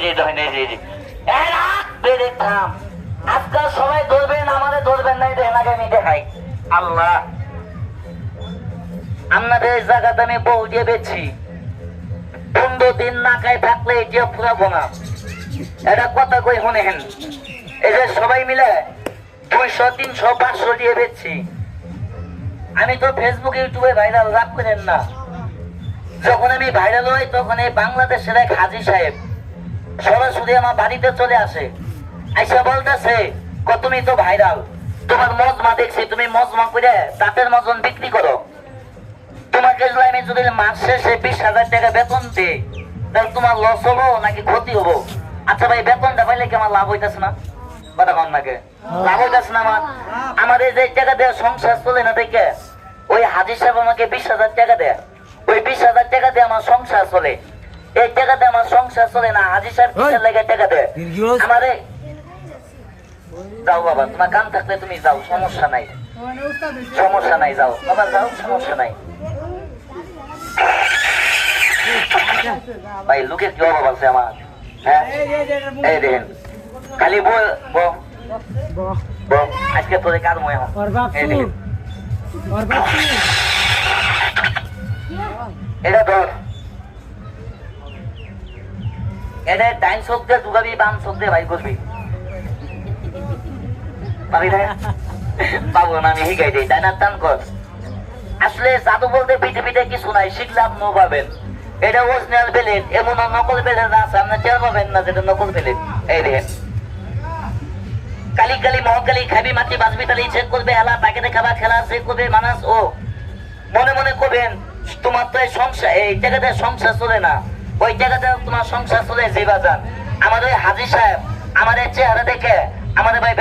যে ধরেন এই যে থাম আজকাল সবাই ধরবেন আমাদের ধরবেন নাই দেখেন আগে আমি দেখাই আল্লাহ আপনাদের এই জায়গাতে আমি বউ দিয়ে বেছি 15 দিন না খাই থাকলে যে ফুরাবো না এটা কথা কই শুনেন এই যে সবাই মিলে 200 300 500 দিয়ে বেচছি আমি তো ফেসবুক ইউটিউবে ভাইরাল রাখ করেন না যখন আমি ভাইরাল হই তখন এই বাংলাদেশের এক হাজী সাহেব সরাসরি আমার বাড়িতে চলে আসে আইসা বলতেছে তুমি তো ভাইরাল তোমার মজমা দেখছি তুমি মজমা করে দাঁতের মজন বিক্রি করো তোমাকে আমি যদি মাস শেষে 20,000 টাকা বেতন দিই তাহলে তোমার লস হবো নাকি ক্ষতি হবো আচ্ছা ভাই বেতনটা পাইলে কি আমার লাভ হইতেছে না কথা কন নাকি লাভ হইতেছে না আমার এই যে টাকা দেওয়া সংসার চলে না দেখে ওই হাজী সাহেব আমাকে 20,000 টাকা দেয় ওই 20,000 টাকা দিয়ে আমার সংসার চলে এই টাকা দিয়ে আমার সংসার চলে না হাজী সাহেব কিসের লেগে টাকা দেয় আমারে যাও বাবা তোমার কাম থাকলে তুমি যাও সমস্যা নাই যাও বাবা যাও সমস্যা নাই ভাই লোকের কি অভাব আছে আমার হ্যাঁ এই দেখেন খালি আজকে তোদের কাজ মনে হয় এটা ধর এটা ডাইন চোখ দিয়ে ঢুকাবি বাম চোখ দিয়ে ভাই করবি পাবো না আমি শিখাই দিই ডাইনার টান কর আসলে জাদু বলতে পিঠে পিঠে কিছু নাই শিখলে আপনিও পাবেন এটা অরিজিনাল বেলেট এমন নকল বেলেট আছে আপনি টের পাবেন না যেটা নকল বেলেট এই দেখেন কালি কালি মহকালি খাবি মাটি বাজবি তালি চেক করবে হেলা প্যাকেটে খাবা খেলা চেক করবে মানুষ ও মনে মনে করবেন তোমার তো এই সংসার এই জায়গাতে সংসার চলে না ওই জায়গাতে তোমার সংসার চলে যে বাজান আমাদের হাজী সাহেব আমাদের চেহারা দেখে আমাদের ভাই